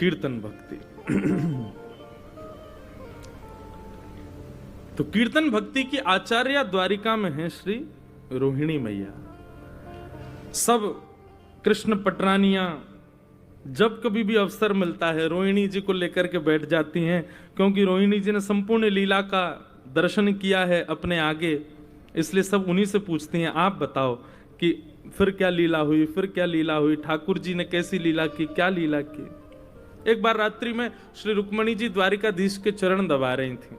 कीर्तन भक्ति। तो कीर्तन भक्ति की आचार्य द्वारिका में है श्री रोहिणी मैया। सब कृष्ण पटरानियां जब कभी भी अवसर मिलता है रोहिणी जी को लेकर के बैठ जाती हैं, क्योंकि रोहिणी जी ने संपूर्ण लीला का दर्शन किया है अपने आगे, इसलिए सब उन्हीं से पूछती हैं आप बताओ कि फिर क्या लीला हुई, फिर क्या लीला हुई, ठाकुर जी ने कैसी लीला की, क्या लीला की। एक बार रात्रि में श्री रुक्मणी जी द्वारिकाधीश के चरण दबा रही थी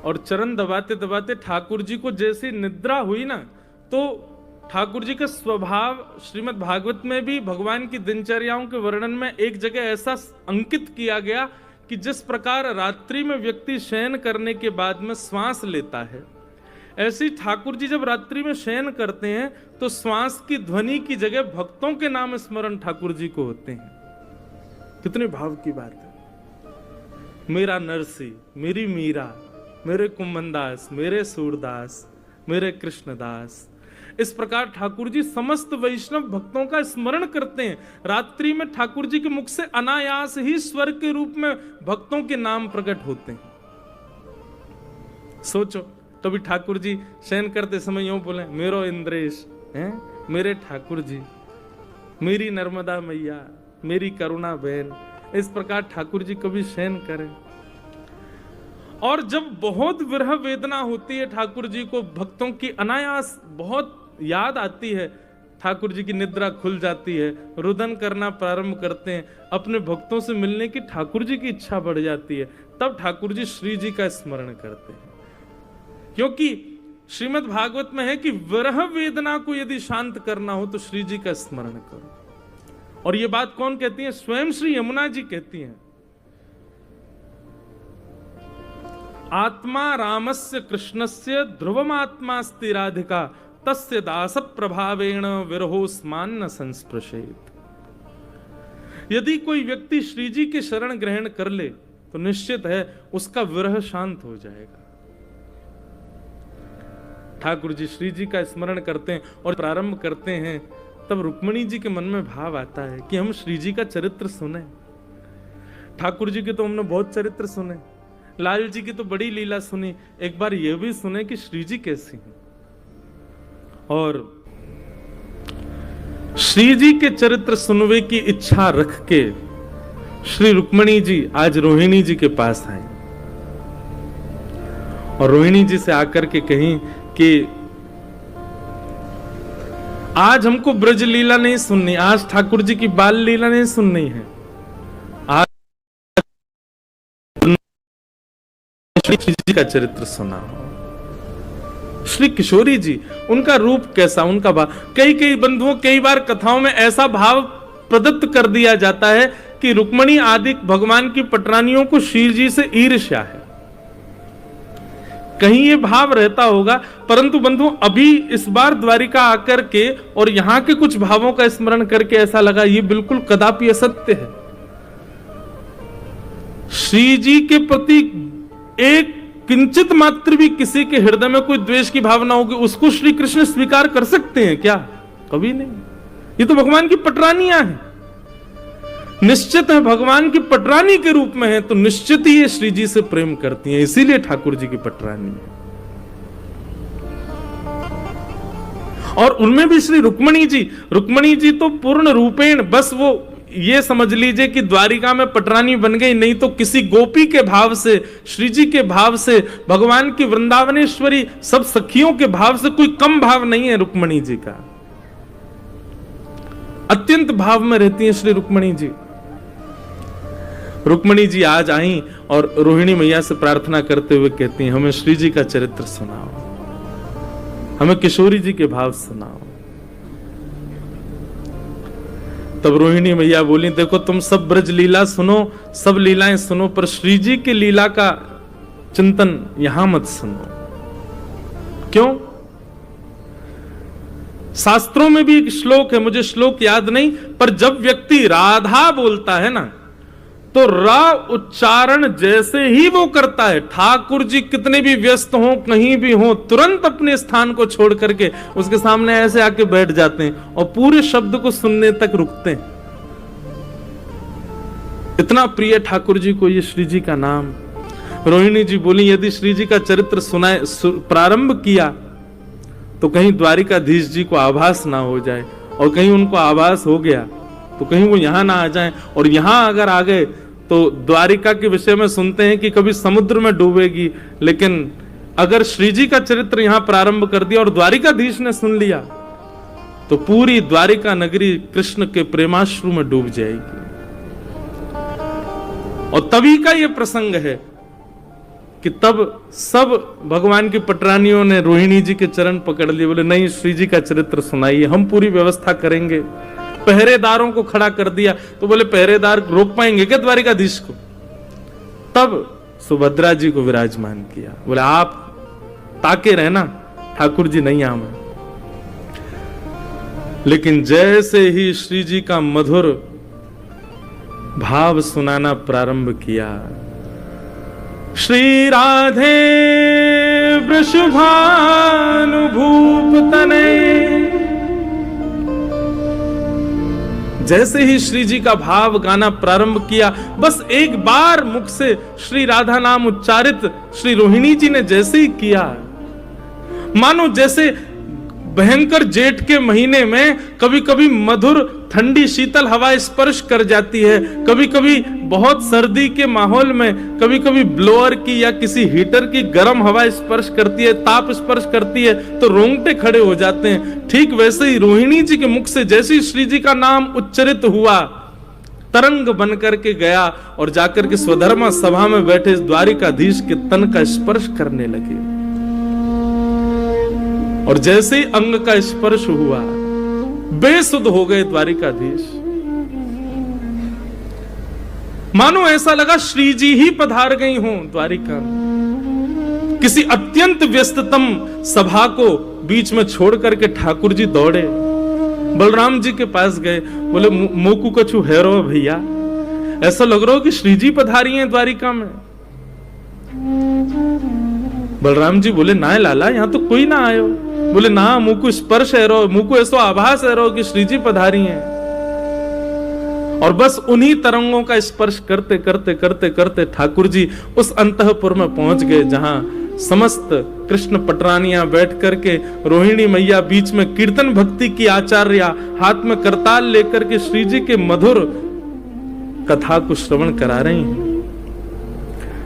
और चरण दबाते दबाते ठाकुर जी को जैसी निद्रा हुई ना, तो ठाकुर जी का स्वभाव श्रीमद् भागवत में भी भगवान की दिनचर्याओं के वर्णन में एक जगह ऐसा अंकित किया गया कि जिस प्रकार रात्रि में व्यक्ति शयन करने के बाद में श्वास लेता है, ऐसी ठाकुर जी जब रात्रि में शयन करते हैं तो श्वास की ध्वनि की जगह भक्तों के नाम स्मरण ठाकुर जी को होते हैं। कितने भाव की बात है। मेरा नरसी, मेरी मीरा, मेरे कुंभनदास, मेरे सूरदास, मेरे कृष्णदास, इस प्रकार ठाकुर जी समस्त वैष्णव भक्तों का स्मरण करते हैं। रात्रि में ठाकुर जी के मुख से अनायास ही स्वर के रूप में भक्तों के नाम प्रकट होते हैं। सोचो, कभी ठाकुर जी शयन करते समय यूं बोले, मेरो इंद्रेश हैं, मेरे ठाकुर जी, मेरी नर्मदा मैया, मेरी करुणा बहन, इस प्रकार ठाकुर जी कभी शयन करें। और जब बहुत विरह वेदना होती है ठाकुर जी को, भक्तों की अनायास बहुत याद आती है, ठाकुर जी की निद्रा खुल जाती है, रुदन करना प्रारंभ करते हैं, अपने भक्तों से मिलने की ठाकुर जी की इच्छा बढ़ जाती है, तब ठाकुर जी श्री जी का स्मरण करते हैं। क्योंकि श्रीमद् भागवत में है कि विरह वेदना को यदि शांत करना हो तो श्री जी का स्मरण करो। और ये बात कौन कहती है? स्वयं श्री यमुना जी कहती हैं, आत्मा रामस्य कृष्णस्य ध्रुवमात्मास्ति राधिका तस्य दास प्रभावेण विरहोस्मान न संस्पृशेत। यदि कोई व्यक्ति श्री जी के शरण ग्रहण कर ले तो निश्चित है उसका विरह शांत हो जाएगा। ठाकुर जी श्री जी का स्मरण करते हैं और प्रारंभ करते हैं, तब रुक्मणी जी के मन में भाव आता है कि हम श्री जी का चरित्र सुने। ठाकुर जी के तो हमने बहुत चरित्र सुने, लाल जी की तो बड़ी लीला सुनी, एक बार यह भी सुने कि श्री जी कैसी हैं। और श्री जी के चरित्र सुनने की इच्छा रख के श्री रुक्मणी जी आज रोहिणी जी के पास आए और रोहिणी जी से आकर के कहीं कि आज हमको ब्रज लीला नहीं सुननी, आज ठाकुर जी की बाल लीला नहीं सुननी है, आज श्री जी का चरित्र सुना। श्री किशोरी जी, उनका रूप कैसा, उनका भाव, कई बंधुओं कई बार कथाओं में ऐसा भाव प्रदत्त कर दिया जाता है कि रुक्मणी आदि भगवान की पटरानियों को श्री जी से ईर्ष्या है, कहीं ये भाव रहता होगा। परंतु बंधुओं अभी इस बार द्वारिका आकर के और यहां के कुछ भावों का स्मरण करके ऐसा लगा ये बिल्कुल कदापि असत्य है। श्री जी के प्रति एक किंचित मात्र भी किसी के हृदय में कोई द्वेष की भावना होगी, उसको श्री कृष्ण स्वीकार कर सकते हैं क्या? कभी नहीं। ये तो भगवान की पटरानियां हैं, निश्चित है भगवान की पटरानी के रूप में है, तो निश्चित ही ये श्री जी से प्रेम करती हैं, इसीलिए ठाकुर जी की पटरानी है। और उनमें भी श्री रुक्मणी जी तो पूर्ण रूपेण, बस वो ये समझ लीजिए कि द्वारिका में पटरानी बन गई, नहीं तो किसी गोपी के भाव से, श्री जी के भाव से, भगवान की वृंदावनेश्वरी सब सखियों के भाव से कोई कम भाव नहीं है रुक्मणी जी का। अत्यंत भाव में रहती हैं श्री रुक्मणी जी। रुक्मणी जी आज आई और रोहिणी मैया से प्रार्थना करते हुए कहती हैं, हमें श्री जी का चरित्र सुनाओ, हमें किशोरी जी के भाव सुनाओ। तब रोहिणी मैया बोली, देखो तुम सब ब्रज लीला सुनो, सब लीलाएं सुनो, पर श्री जी की लीला का चिंतन यहां मत सुनो। क्यों? शास्त्रों में भी एक श्लोक है, मुझे श्लोक याद नहीं, पर जब व्यक्ति राधा बोलता है ना, तो रा उच्चारण जैसे ही वो करता है, ठाकुर जी कितने भी व्यस्त हों, कहीं भी हों, तुरंत अपने स्थान को छोड़ करके उसके सामने ऐसे आके बैठ जाते हैं और पूरे शब्द को सुनने तक रुकते हैं। इतना प्रिय ठाकुर जी को ये श्री जी का नाम। रोहिणी जी बोली यदि श्री जी का चरित्र प्रारंभ किया तो कहीं द्वारिकाधीश जी को आभास ना हो जाए, और कहीं उनको आभास हो गया तो कहीं वो यहां ना आ जाएं, और यहां अगर आ गए तो द्वारिका के विषय में सुनते हैं कि कभी समुद्र में डूबेगी, लेकिन अगर श्री जी का चरित्र यहां प्रारंभ कर दिया और द्वारिकाधीश ने सुन लिया तो पूरी द्वारिका नगरी कृष्ण के प्रेमाश्रु में डूब जाएगी। और तभी का यह प्रसंग है कि तब सब भगवान की पटरानियों ने रोहिणी जी के चरण पकड़ लिए, बोले नहीं श्री जी का चरित्र सुनाइए, हम पूरी व्यवस्था करेंगे। पहरेदारों को खड़ा कर दिया, तो बोले पहरेदार रोक पाएंगे क्या द्वारिकाधीश को? तब सुभद्रा जी को विराजमान किया, बोले आप ताके रहना, ठाकुर जी नहीं आवे। लेकिन जैसे ही श्री जी का मधुर भाव सुनाना प्रारंभ किया, श्री राधे वृषभानुभूप तनय, जैसे ही श्री जी का भाव गाना प्रारंभ किया, बस एक बार मुख से श्री राधा नाम उच्चारित श्री रोहिणी जी ने जैसे ही किया, मानो जैसे भयंकर जेठ के महीने में कभी कभी मधुर ठंडी शीतल हवा स्पर्श कर जाती है, कभी कभी बहुत सर्दी के माहौल में कभी कभी ब्लोअर की या किसी हीटर की गर्म हवा स्पर्श करती है, ताप स्पर्श करती है तो रोंगटे खड़े हो जाते हैं। ठीक वैसे ही रोहिणी जी के मुख से जैसे ही श्री जी का नाम उच्चरित हुआ, तरंग बन करके गया और जाकर के स्वधर्मा सभा में बैठे द्वारिकाधीश के तन का स्पर्श करने लगे। और जैसे ही अंग का स्पर्श हुआ बेसुध हो गए द्वारिकाधीश, मानो ऐसा लगा श्री जी ही पधार गई हों द्वारिका में। किसी अत्यंत व्यस्ततम सभा को बीच में छोड़ करके ठाकुर जी दौड़े, बलराम जी के पास गए, बोले मोकू कछु हैरो भैया, ऐसा लग रहा हो कि श्री जी पधारी हैं द्वारिका में। बलराम जी बोले ना लाला, यहां तो कोई ना आयो। बोले ना, मुझको स्पर्श है रो, मुझको ऐसा आभास है रो कि श्री जी पधारी हैं। और बस उन्हीं तरंगों का स्पर्श करते करते करते करते ठाकुर जी उस अंतःपुर में पहुंच गए जहां समस्त कृष्ण पटरानियां बैठ करके, रोहिणी मैया बीच में कीर्तन भक्ति की आचार्या हाथ में करताल लेकर के श्री जी के मधुर कथा को श्रवण करा रही हैं।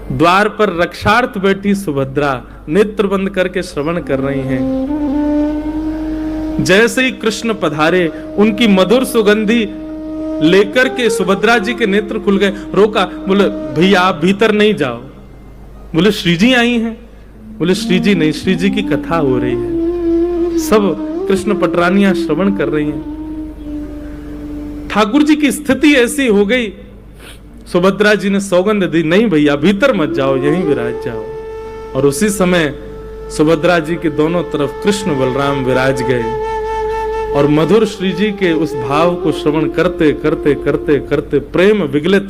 द्वार पर रक्षार्थ बैठी सुभद्रा नेत्र बंद करके श्रवण कर रही हैं। जैसे ही कृष्ण पधारे, उनकी मधुर सुगंधी लेकर के सुभद्रा जी के नेत्र खुल गए। रोका, बोले भैया आप भीतर नहीं जाओ। बोले श्री जी आई हैं। बोले श्री जी नहीं, श्री जी की कथा हो रही है, सब कृष्ण पटरानियां श्रवण कर रही हैं। ठाकुर जी की स्थिति ऐसी हो गई, सुभद्रा जी ने सौगंध दी, नहीं भैया भीतर मत जाओ, यहीं विराज जाओ। और उसी समय सुभद्रा जी के दोनों तरफ कृष्ण बलराम विराज गए और मधुर श्री जी के उस भाव को श्रवण करते करते करते करते प्रेम विगलित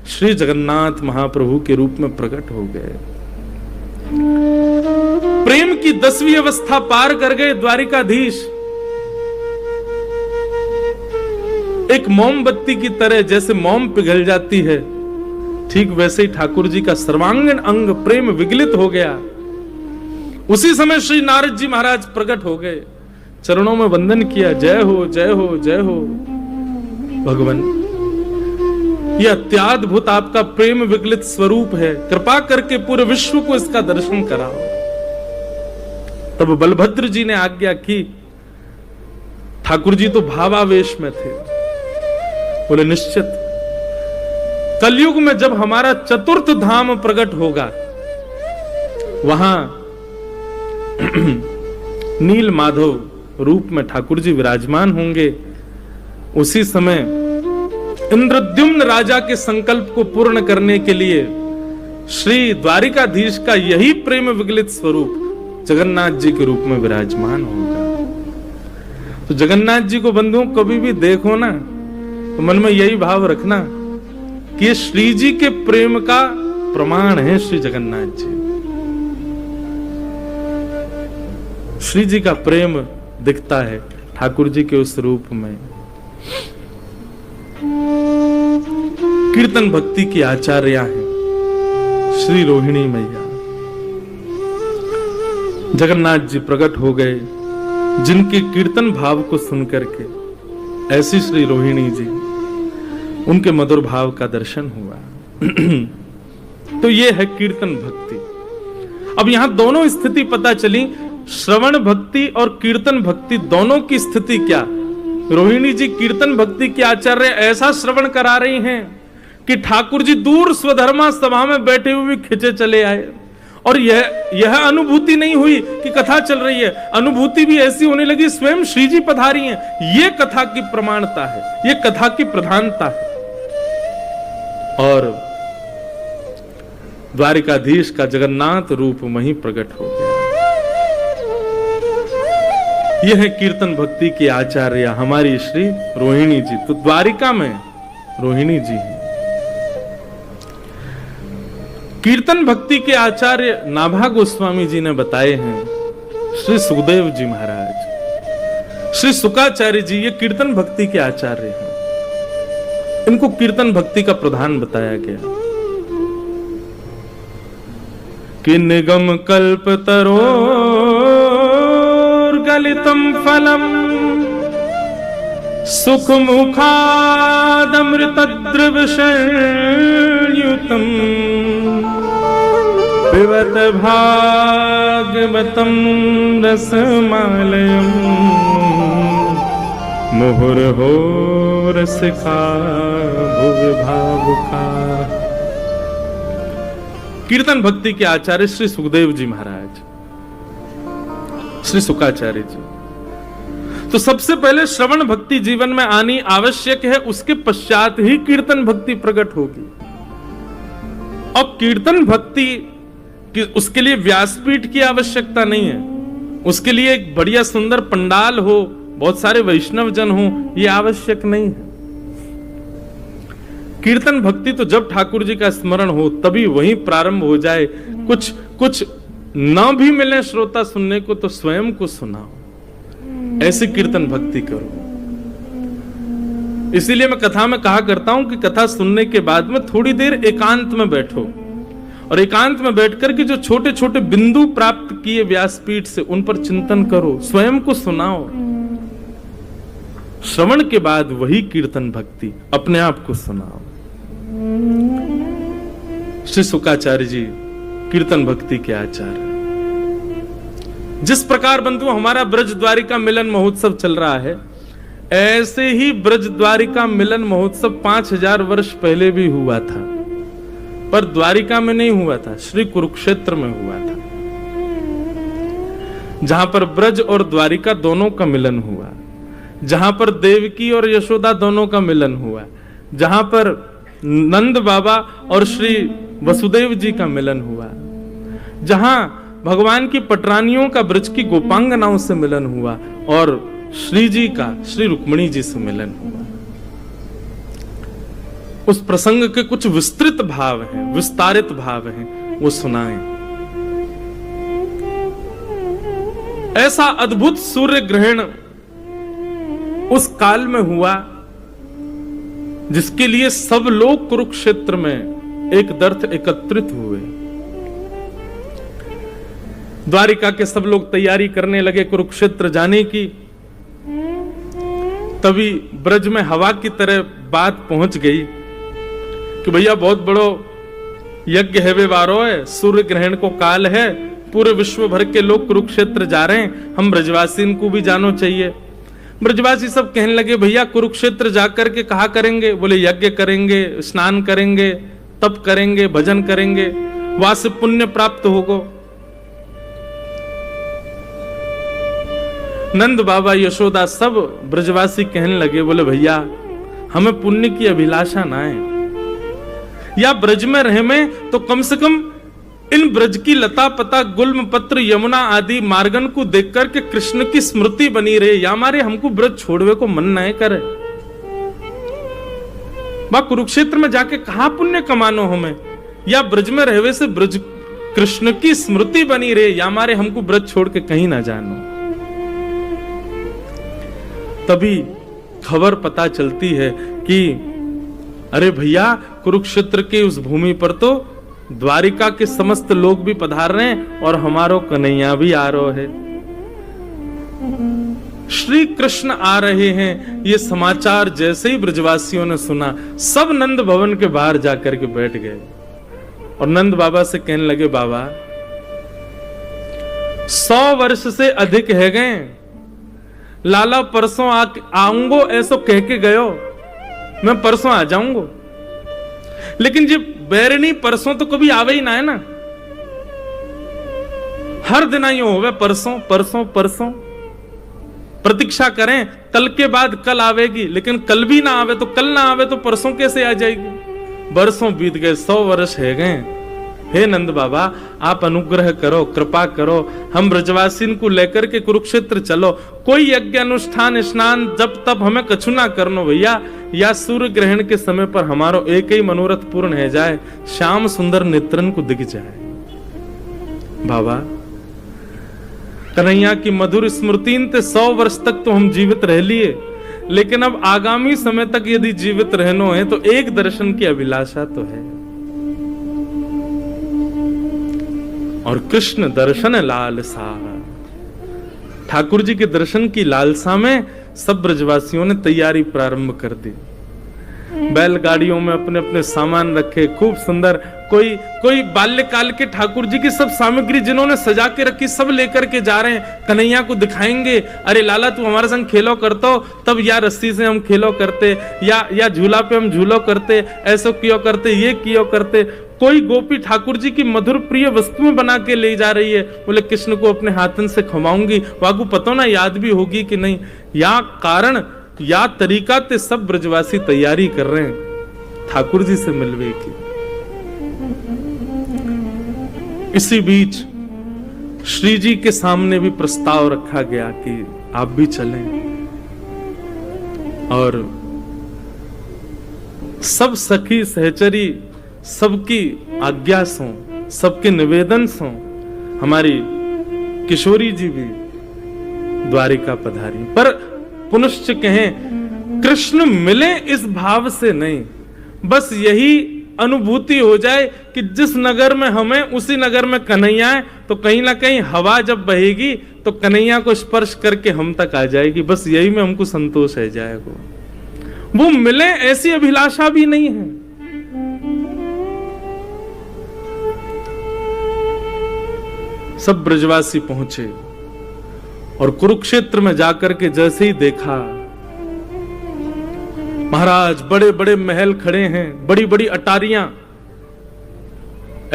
श्री जगन्नाथ महाप्रभु के रूप में प्रकट हो गए। प्रेम की 10वीं अवस्था पार कर गए द्वारिकाधीश। एक मोमबत्ती की तरह जैसे मोम पिघल जाती है, ठीक वैसे ही ठाकुर जी का सर्वांगीण अंग प्रेम विगलित हो गया। उसी समय श्री नारद जी महाराज प्रकट हो गए, चरणों में वंदन किया, जय हो जय हो जय हो भगवान, यह अत्याद्भुत आपका प्रेम विगलित स्वरूप है, कृपा करके पूरे विश्व को इसका दर्शन कराओ। तब बलभद्र जी ने आज्ञा की। ठाकुर जी तो भावावेश में थे, बोले निश्चित कलयुग में जब हमारा चतुर्थ धाम प्रकट होगा, वहां नील माधव रूप में ठाकुर जी विराजमान होंगे। उसी समय इंद्रद्युम्न राजा के संकल्प को पूर्ण करने के लिए श्री द्वारिकाधीश का यही प्रेम विगलित स्वरूप जगन्नाथ जी के रूप में विराजमान होगा। तो जगन्नाथ जी को बंधुओं कभी भी देखो ना तो मन में यही भाव रखना कि ये श्री जी के प्रेम का प्रमाण है। श्री जगन्नाथ जी, श्री जी का प्रेम दिखता है ठाकुर जी के उस रूप में। कीर्तन भक्ति की आचार्या हैं श्री रोहिणी मैया। जगन्नाथ जी प्रकट हो गए जिनके कीर्तन भाव को सुनकर के, ऐसी श्री रोहिणी जी, उनके मधुर भाव का दर्शन हुआ। तो ये है कीर्तन भक्ति। अब यहां दोनों स्थिति पता चली, श्रवण भक्ति और कीर्तन भक्ति दोनों की स्थिति क्या। रोहिणी जी कीर्तन भक्ति के आचार्य ऐसा श्रवण करा रही हैं कि ठाकुर जी दूर स्वधर्मा सभा में बैठे हुए खिंचे चले आए। और यह अनुभूति नहीं हुई कि कथा चल रही है, अनुभूति भी ऐसी होने लगी स्वयं श्री जी पधारी हैं। ये कथा की प्रमाणता है, ये कथा की प्रधानता है। और द्वारिकाधीश का जगन्नाथ रूप वहीं प्रकट हो गया। यह है कीर्तन भक्ति की आचार्य हमारी श्री रोहिणी जी। तो द्वारिका में रोहिणी जी हैं। कीर्तन भक्ति के आचार्य नाभा गोस्वामी जी ने बताए हैं श्री सुखदेव जी महाराज। श्री सुकाचार्य जी ये कीर्तन भक्ति के आचार्य हैं। इनको कीर्तन भक्ति का प्रधान बताया गया कि निगम कल्प तरो गलितम फलम सुख मुखादमृत द्रव संयुतम पिबत भागवतम रसमालयम मुहुर्हो रसिका भुवि भावुका। कीर्तन भक्ति के आचार्य श्री सुखदेव जी महाराज, श्री सुकाचार्य जी। तो सबसे पहले श्रवण भक्ति जीवन में आनी आवश्यक है, उसके पश्चात ही कीर्तन भक्ति प्रकट होगी। अब कीर्तन भक्ति उसके लिए व्यासपीठ की आवश्यकता नहीं है, उसके लिए एक बढ़िया सुंदर पंडाल हो, बहुत सारे वैष्णव जन हो, यह आवश्यक नहीं है। कीर्तन भक्ति तो जब ठाकुर जी का स्मरण हो तभी वहीं प्रारंभ हो जाए। कुछ ना भी मिले श्रोता सुनने को तो स्वयं को सुनाओ, ऐसी कीर्तन भक्ति करो। इसीलिए मैं कथा में कहा करता हूं कि कथा सुनने के बाद में थोड़ी देर एकांत में बैठो और एकांत में बैठकर के जो छोटे छोटे बिंदु प्राप्त किए व्यासपीठ से उन पर चिंतन करो, स्वयं को सुनाओ। श्रवण के बाद वही कीर्तन भक्ति अपने आप को सुनाओ। श्री सुकाचार्य जी कीर्तन भक्ति के आचार्य। जिस प्रकार बंधु हमारा ब्रज द्वारिका मिलन महोत्सव चल रहा है, ऐसे ही ब्रज द्वारिका मिलन महोत्सव 5000 वर्ष पहले भी हुआ था, पर द्वारिका में नहीं हुआ था, श्री कुरुक्षेत्र में हुआ था, जहां पर ब्रज और द्वारिका दोनों का मिलन हुआ, जहां पर देवकी और यशोदा दोनों का मिलन हुआ, जहां पर नंद बाबा और श्री वसुदेव जी का मिलन हुआ, जहां भगवान की पटरानियों का ब्रज की गोपांगनाओं से मिलन हुआ और श्री जी का श्री रुक्मिणी जी से मिलन हुआ। उस प्रसंग के कुछ विस्तृत भाव हैं, विस्तारित भाव हैं, वो सुनाएं। ऐसा अद्भुत सूर्य ग्रहण उस काल में हुआ जिसके लिए सब लोग कुरुक्षेत्र में एक दर्थ एकत्रित हुए। द्वारिका के सब लोग तैयारी करने लगे कुरुक्षेत्र जाने की। तभी ब्रज में हवा की तरह बात पहुंच गई कि भैया बहुत बड़ो यज्ञ है, वे वारो है, सूर्य ग्रहण को काल है, पूरे विश्व भर के लोग कुरुक्षेत्र जा रहे हैं, हम ब्रजवासी को भी जानो चाहिए। ब्रजवासी सब कहने लगे भैया कुरुक्षेत्र जाकर के कहा करेंगे? बोले यज्ञ करेंगे, स्नान करेंगे, तप करेंगे, भजन करेंगे, वहां से पुण्य प्राप्त होगा। नंद बाबा यशोदा सब ब्रजवासी कहने लगे, बोले भैया हमें पुण्य की अभिलाषा ना है, या ब्रज में रहे में तो कम से कम इन ब्रज की लता पता गुल्म पत्र यमुना आदि मार्गन को देख करके कृष्ण की स्मृति बनी रहे, या मारे हमको ब्रज छोड़वे को मन न करे। बा कुरुक्षेत्र में जाके कहा पुण्य कमानो हमें, या ब्रज में रहवे से ब्रज कृष्ण की स्मृति बनी रहे, या मारे हमको ब्रज छोड़ के कहीं ना जानो। तभी खबर पता चलती है कि अरे भैया, कुरुक्षेत्र के उस भूमि पर तो द्वारिका के समस्त लोग भी पधार रहे हैं और हमारो कन्हैया भी आ रहे है। श्री कृष्ण आ रहे हैं, ये समाचार जैसे ही ब्रजवासियों ने सुना, सब नंद भवन के बाहर जाकर के बैठ गए और नंद बाबा से कहने लगे, बाबा 100 वर्ष से अधिक है गए, लाला परसों आऊंगो ऐसो कह के गयो, मैं परसों आ जाऊंगो, लेकिन जी बैरनी परसों तो कभी आवे ही ना है ना, हर दिन आई होवे परसों परसों परसों, प्रतीक्षा करें कल के बाद कल आवेगी, लेकिन कल भी ना आवे तो कल ना आवे तो परसों कैसे आ जाएगी। बरसों बीत गए, 100 वर्ष है गए। हे नंद बाबा, आप अनुग्रह करो, कृपा करो, हम ब्रजवासिन को लेकर के कुरुक्षेत्र चलो, कोई यज्ञ अनुष्ठान स्नान जब तब हमें कछु ना करनो भैया, या सूर्य ग्रहण के समय पर हमारो एक ही मनोरथ पूर्ण है जाए, श्याम सुंदर नेत्रन को दिख जाए। बाबा, कन्हैया की मधुर स्मृतिन ते 100 वर्ष तक तो हम जीवित रह लिए, लेकिन अब आगामी समय तक यदि जीवित रहनो है तो एक दर्शन की अभिलाषा तो है, और कृष्ण दर्शन लालसा, ठाकुर जी के दर्शन की लालसा में सब ब्रजवासियों ने तैयारी प्रारंभ कर दी। बैलगाड़ियों में अपने अपने सामान रखे, खूब सुंदर, कोई बाल्यकाल के ठाकुर जी की सब सामग्री जिन्होंने सजा के रखी सब लेकर के जा रहे हैं, कन्हैया को दिखाएंगे। अरे लाला तू हमारे संग खेलो करतो, तब या रस्सी से हम खेलो करते, या झूला पे हम झूलो करते, ऐसो क्यों करते, ये क्यों करते। कोई गोपी ठाकुर जी की मधुर प्रिय वस्तुएं बना के ले जा रही है, बोले कृष्ण को अपने हाथन से खवाऊंगी, वागू पतो ना याद भी होगी कि नहीं। या कारण या तरीका ते सब ब्रजवासी तैयारी कर रहे हैं ठाकुर जी से मिलने की। इसी बीच श्री जी के सामने भी प्रस्ताव रखा गया कि आप भी चलें, और सब सखी सहचरी सबकी आज्ञा सो, सबके निवेदन सो, हमारी किशोरी जी भी द्वारिका पधारी। पर पुनश्च कहें, कृष्ण मिले इस भाव से नहीं, बस यही अनुभूति हो जाए कि जिस नगर में हमें उसी नगर में कन्हैया है, तो कहीं ना कहीं हवा जब बहेगी तो कन्हैया को स्पर्श करके हम तक आ जाएगी, बस यही में हमको संतोष है जाएगा। वो मिले ऐसी अभिलाषा भी नहीं है। सब ब्रजवासी पहुंचे और कुरुक्षेत्र में जाकर के जैसे ही देखा, महाराज बड़े बड़े महल खड़े हैं, बड़ी बड़ी अटारियां,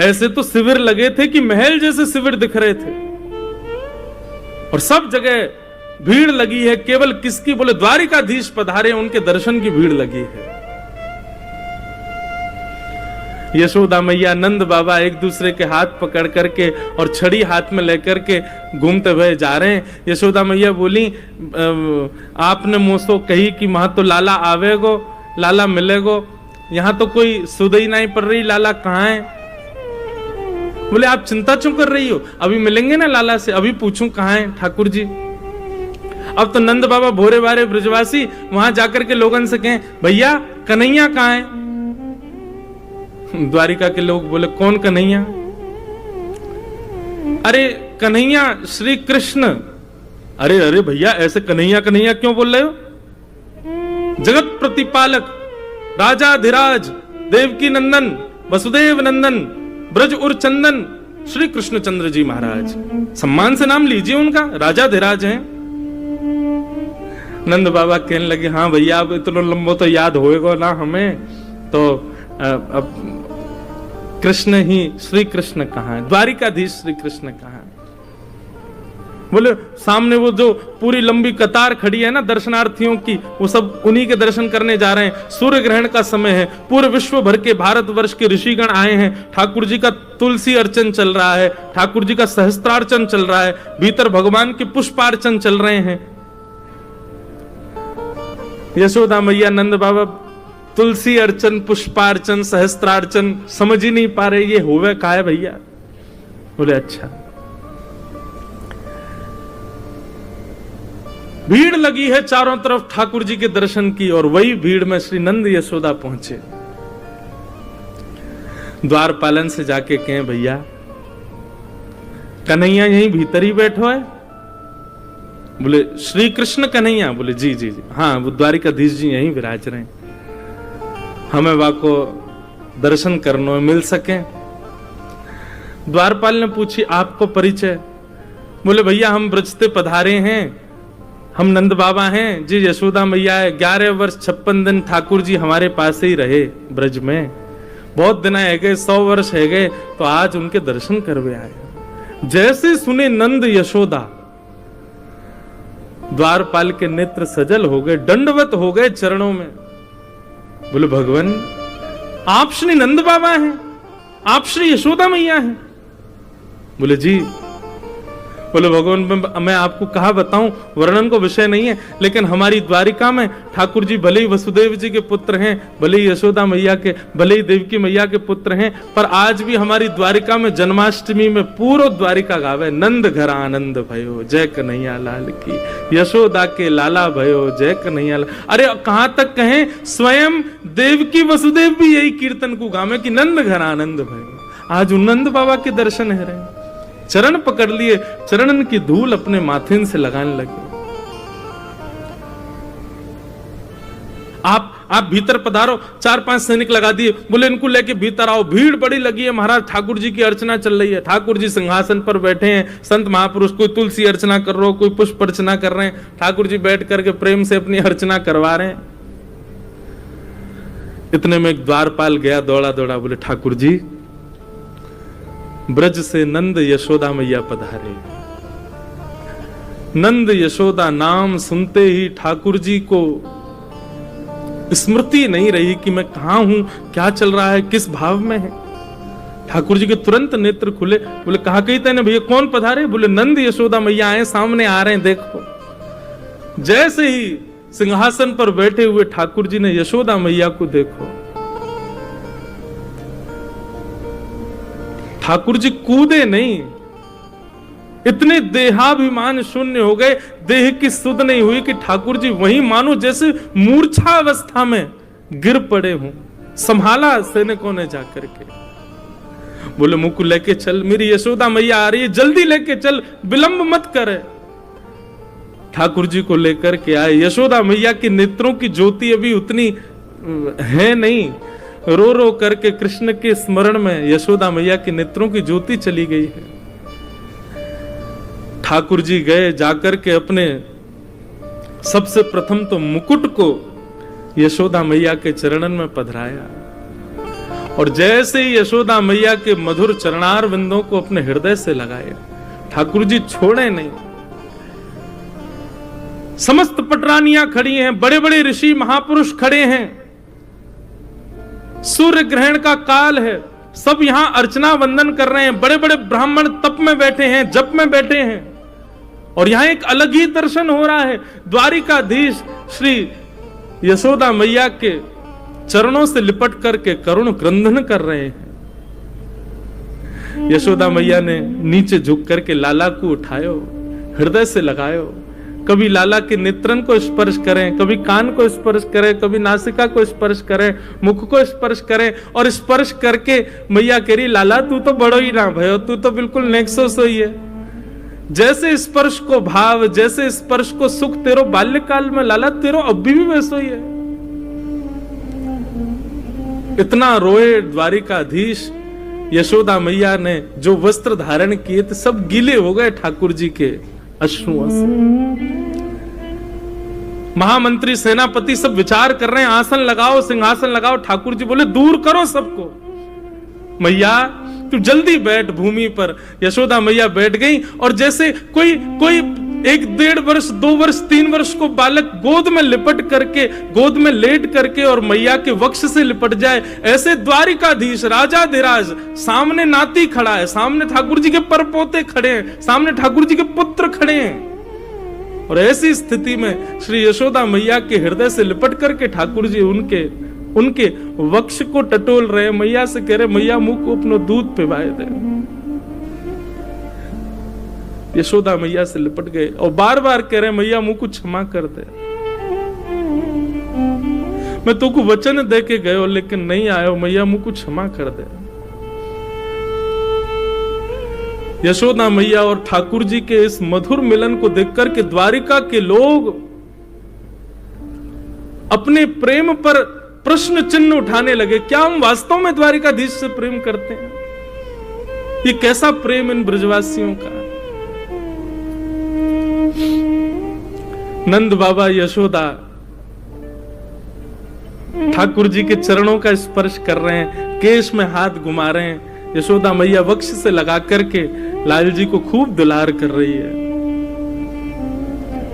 ऐसे तो शिविर लगे थे कि महल जैसे शिविर दिख रहे थे, और सब जगह भीड़ लगी है। केवल किसकी, बोले द्वारिकाधीश पधारे, उनके दर्शन की भीड़ लगी है। यशोदा मैया, नंद बाबा एक दूसरे के हाथ पकड़ करके और छड़ी हाथ में लेकर के घूमते हुए जा रहे हैं। यशोदा मैया बोली, आपने मुझसे कही कि वहां तो लाला आवेगो, लाला मिलेगो, यहाँ तो कोई सुधई नहीं पड़ रही, लाला कहाँ है। बोले आप चिंता क्यों कर रही हो, अभी मिलेंगे ना लाला से, अभी पूछूं कहाँ है ठाकुर जी। अब तो नंद बाबा भोरे बारे ब्रजवासी वहां जाकर के लोगन से कहें, भैया कन्हैया कहाँ है। द्वारिका के लोग बोले, कौन कन्हैया। अरे कन्हैया श्री कृष्ण। अरे अरे भैया ऐसे कन्हैया कन्हैया क्यों बोल रहे हो। जगत प्रतिपालक, राजाधिराज, देवकी नंदन, वसुदेव नंदन, ब्रज उर चंदन श्री कृष्णचंद्र जी महाराज, सम्मान से नाम लीजिए उनका, राजाधिराज हैं। नंद बाबा कहने लगे, हाँ भैया अब इतना लंबो तो याद होएगा ना हमें, तो अब कृष्ण ही, श्री कृष्ण कहाँ है, द्वारिकाधीश श्री कृष्ण कहाँ है। बोले सामने वो जो पूरी लंबी कतार खड़ी है ना दर्शनार्थियों की, वो सब उन्हीं के दर्शन करने जा रहे हैं। सूर्य ग्रहण का समय है, पूरे विश्व भर के भारतवर्ष के ऋषिगण आए हैं। ठाकुर जी का तुलसी अर्चन चल रहा है, ठाकुर जी का सहस्त्रार्चन चल रहा है, भीतर भगवान के पुष्पार्चन चल रहे हैं। यशोदा मैया, नंद बाबा तुलसी अर्चन, पुष्पार्चन, सहस्त्रार्चन समझ ही नहीं पा रहे, ये होवे का है भैया। बोले अच्छा। भीड़ लगी है चारों तरफ ठाकुर जी के दर्शन की, और वही भीड़ में श्री नंद यशोदा पहुंचे। द्वारपालन से जाके कहें भैया कन्हैया यहीं भीतर ही बैठो है? बोले श्री कृष्ण कन्हैया? बोले जी जी जी, हाँ वो द्वारिकाधीश जी यहीं विराज रहे हैं, हमें वहां को दर्शन करने में मिल सके। द्वारपाल ने पूछी आपको परिचय? बोले भैया हम ब्रजते पधारे हैं, हम नंद बाबा हैं जी, यशोदा मैया है, 11 वर्ष 56 दिन ठाकुर जी हमारे पास ही रहे ब्रज में, बहुत दिन है गए, 100 वर्ष है गए, तो आज उनके दर्शन करवे आए। जैसे सुने नंद यशोदा, द्वारपाल के नेत्र सजल हो गए, दंडवत हो गए चरणों में। बोले भगवान आप श्री नंद बाबा हैं, आप श्री यशोदा मैया हैं? बोले जी। बोले भगवान मैं आपको कहा बताऊं, वर्णन को विषय नहीं है, लेकिन हमारी द्वारिका में ठाकुर जी भले ही वसुदेव जी के पुत्र हैं, भले ही यशोदा मैया के, भले ही देवकी मैया के पुत्र हैं, पर आज भी हमारी द्वारिका में जन्माष्टमी में पूरा द्वारिका गावे नंद घर आनंद भयो जय कन्हैया लाल की, यशोदा के लाला भयो जय कन्हैया लाल। अरे कहां तक कहें, स्वयं देवकी वसुदेव भी यही कीर्तन को गावे कि नंद घर आनंद भयो। आज उन नंद बाबा के दर्शन है रहे, चरण पकड़ लिए, चरणन की धूल अपने माथे से लगाने लगे। आप भीतर पधारो, 4-5 सैनिक लगा दिए, बोले इनको लेके भीतर आओ, भीड़ बड़ी लगी है महाराज, ठाकुर जी की अर्चना चल रही है, ठाकुर जी सिंहासन पर बैठे हैं, संत महापुरुष कोई तुलसी अर्चना कर रहे हो, कोई पुष्प अर्चना कर रहे हैं, ठाकुर जी बैठ करके प्रेम से अपनी अर्चना करवा रहे हैं। इतने में एक द्वारपाल गया दौड़ा दौड़ा, बोले ठाकुर जी ब्रज से नंद यशोदा मैया पधारे। नंद यशोदा नाम सुनते ही ठाकुर जी को स्मृति नहीं रही कि मैं कहां हूं, क्या चल रहा है, किस भाव में है। ठाकुर जी के तुरंत नेत्र खुले, बोले कहा कही तेने भैया, कौन पधारे? बोले नंद यशोदा मैया आए, सामने आ रहे हैं देखो। जैसे ही सिंहासन पर बैठे हुए ठाकुर जी ने यशोदा मैया को देखो, ठाकुर जी कूदे नहीं, इतने देहाभिमान शून्य हो गए, देह की सुध नहीं हुई कि ठाकुर जी वहीं मानो जैसे मूर्छा अवस्था में गिर पड़े हों। संभाला सैनिकों ने जाकर के, बोले मुझको लेके चल, मेरी यशोदा मैया आ रही है, जल्दी लेके चल, विलंब मत करे। ठाकुर जी को लेकर के आए। यशोदा मैया के नेत्रों की ज्योति अभी उतनी है नहीं, रो रो करके कृष्ण के स्मरण में यशोदा मैया के नेत्रों की ज्योति चली गई है। ठाकुर जी गए, जाकर के अपने सबसे प्रथम तो मुकुट को यशोदा मैया के चरणन में पधराया, और जैसे ही यशोदा मैया के मधुर चरणार बिंदों को अपने हृदय से लगाए, ठाकुर जी छोड़े नहीं। समस्त पटरानियां खड़ी हैं, बड़े बड़े ऋषि महापुरुष खड़े हैं, सूर्य ग्रहण का काल है, सब यहां अर्चना वंदन कर रहे हैं, बड़े बड़े ब्राह्मण तप में बैठे हैं, जप में बैठे हैं, और यहां एक अलग ही दर्शन हो रहा है। द्वारिकाधीश श्री यशोदा मैया के चरणों से लिपट करके करुण क्रंदन कर रहे हैं। यशोदा मैया ने नीचे झुक करके लाला को उठायो, हृदय से लगायो, कभी लाला के नेत्रन को स्पर्श करें, कभी कान को स्पर्श करें, कभी नासिका को स्पर्श करें, मुख को स्पर्श करें, और स्पर्श करके मैया कह रही लाला तू तो बड़ो ही ना भयो, तू तो बिल्कुल नेक्सो सोई है। जैसे स्पर्श को भाव, जैसे स्पर्श को सुख तेरो बाल्यकाल में लाला, तेरो अभी भी वैसो ही है। इतना रोए द्वारिकाधीश। यशोदा मैया ने जो वस्त्र धारण किए थे सब गीले हो गए ठाकुर जी के अश्रुओं से। महामंत्री सेनापति सब विचार कर रहे हैं, आसन लगाओ, सिंहासन लगाओ। ठाकुर जी बोले दूर करो सबको, मैया तू जल्दी बैठ भूमि पर। यशोदा मैया बैठ गई, और जैसे कोई 1-1.5 वर्ष, 2 वर्ष, 3 वर्ष को बालक गोद में लिपट करके, गोद में लेट करके और मैया के वक्ष से लिपट जाए, ऐसे द्वारिकाधीश राजाधिराज सामने नाती खड़ा है, सामने ठाकुर जी के परपोते खड़े हैं, सामने ठाकुर जी के पुत्र खड़े हैं, और ऐसी स्थिति में श्री यशोदा मैया के हृदय से लिपट करके ठाकुर जी उनके वक्ष को टटोल रहे, मैया से कह रहे मैया मुंह को अपना दूध पिवाए दे। यशोदा मैया से लिपट गए और बार बार कह रहे मैया मुंह को क्षमा कर दे, मैं तुमको वचन दे के गयो लेकिन नहीं आयो, मैया मुंह को क्षमा कर दे। यशोदा मैया और ठाकुर जी के इस मधुर मिलन को देखकर के द्वारिका के लोग अपने प्रेम पर प्रश्न चिन्ह उठाने लगे। क्या हम वास्तव में द्वारिकाधीश से प्रेम करते हैं? ये कैसा प्रेम इन ब्रजवासियों का? नंद बाबा यशोदा ठाकुर जी के चरणों का स्पर्श कर रहे हैं, केश में हाथ घुमा रहे हैं। यशोदा मैया वक्ष से लगा करके लाल जी को खूब दुलार कर रही है।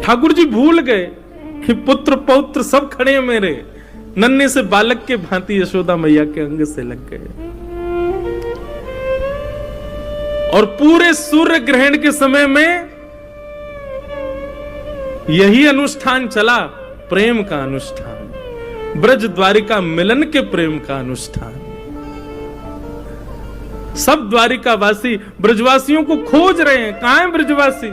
ठाकुर जी भूल गए कि पुत्र पौत्र सब खड़े हैं मेरे, नन्हे से बालक के भांति यशोदा मैया के अंग से लग गए। और पूरे सूर्य ग्रहण के समय में यही अनुष्ठान चला, प्रेम का अनुष्ठान, ब्रज द्वारिका मिलन के प्रेम का अनुष्ठान। सब द्वारिकावासी ब्रजवासियों को खोज रहे हैं, कहां है ब्रजवासी?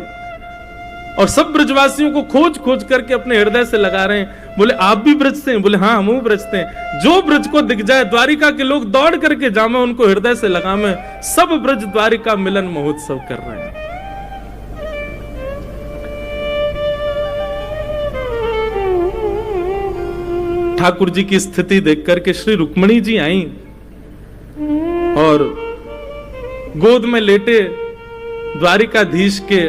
और सब ब्रजवासियों को खोज खोज करके अपने हृदय से लगा रहे हैं। बोले आप भी ब्रज से हैं? बोले हाँ हम ब्रज से हैं। जो ब्रज को दिख जाए द्वारिका के लोग दौड़ करके जामे, उनको हृदय से लगामे। सब ब्रज द्वारिका मिलन महोत्सव कर रहे हैं। ठाकुर जी की स्थिति देख करके श्री रुक्मणी जी आई और गोद में लेटे द्वारिकाधीश के